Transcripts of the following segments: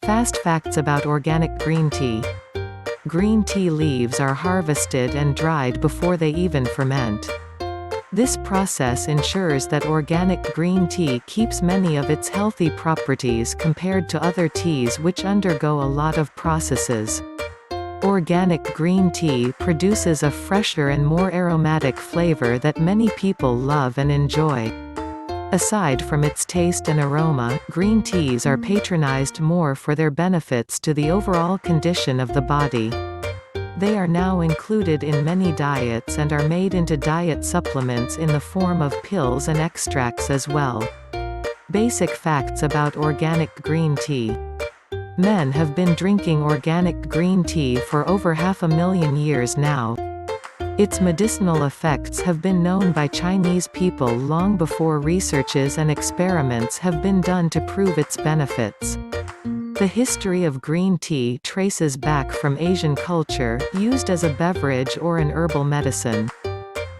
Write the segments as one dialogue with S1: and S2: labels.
S1: Fast facts about organic green tea. Green tea leaves are harvested and dried before they even ferment. This process ensures that organic green tea keeps many of its healthy properties compared to other teas which undergo a lot of processes. Organic green tea produces a fresher and more aromatic flavor that many people love and enjoy. Aside from its taste and aroma, green teas are patronized more for their benefits to the overall condition of the body. They are now included in many diets and are made into diet supplements in the form of pills and extracts as well. Basic facts about organic green tea. Men have been drinking organic green tea for over 500,000 years now. Its medicinal effects have been known by Chinese people long before researches and experiments have been done to prove its benefits. The history of green tea traces back from Asian culture, used as a beverage or an herbal medicine.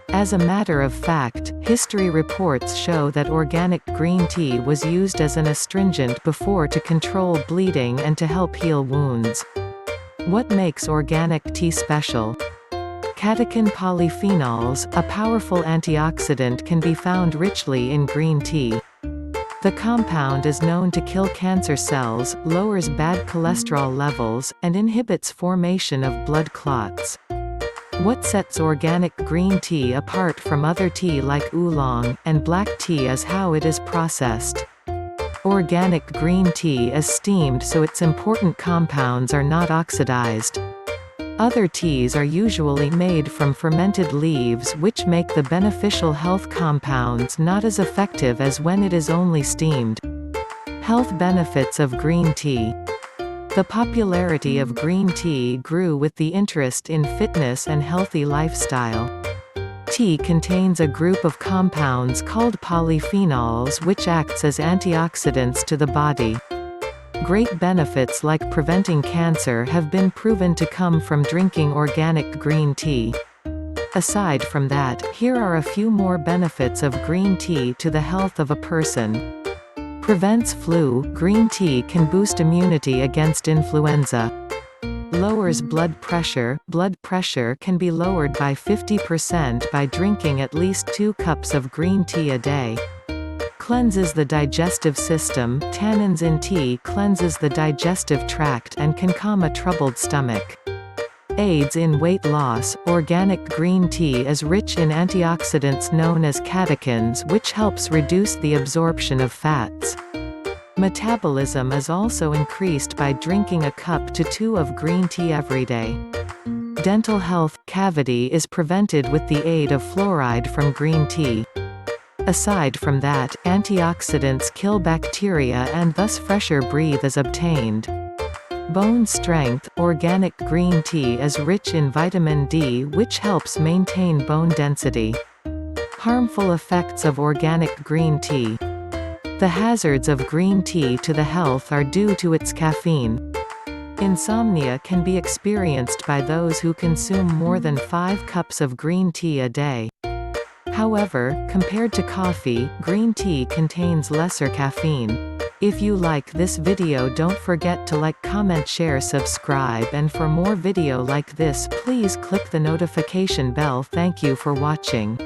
S1: As a matter of fact, history reports show that organic green tea was used as an astringent before to control bleeding and to help heal wounds. What makes organic tea special? Catechin polyphenols, a powerful antioxidant, can be found richly in green tea. The compound is known to kill cancer cells, lowers bad cholesterol levels, and inhibits formation of blood clots. What sets organic green tea apart from other tea like oolong and black tea is how it is processed. Organic green tea is steamed so its important compounds are not oxidized. Other teas are usually made from fermented leaves, which make the beneficial health compounds not as effective as when it is only steamed. Health benefits of green tea. The popularity of green tea grew with the interest in fitness and healthy lifestyle. Tea contains a group of compounds called polyphenols which acts as antioxidants to the body. Great benefits like preventing cancer have been proven to come from drinking organic green tea. Aside from that, here are a few more benefits of green tea to the health of a person. Prevents flu. Green tea can boost immunity against influenza. Lowers blood pressure. Blood pressure can be lowered by 50% by drinking at least 2 cups of green tea a day. Cleanses the digestive system. Tannins in tea cleanses the digestive tract and can calm a troubled stomach. Aids in weight loss. Organic green tea is rich in antioxidants known as catechins, which helps reduce the absorption of fats. Metabolism is also increased by drinking a cup to 2 of green tea every day. Dental health. Cavity is prevented with the aid of fluoride from green tea. Aside from that, antioxidants kill bacteria and thus fresher breath is obtained. Bone strength. Organic green tea is rich in vitamin D, which helps maintain bone density. Harmful effects of organic green tea. The hazards of green tea to the health are due to its caffeine. Insomnia can be experienced by those who consume more than 5 cups of green tea a day. However, compared to coffee, green tea contains lesser caffeine. If you like this video, don't forget to like, comment, share, subscribe, and for more video like this please click the notification bell. Thank you for watching.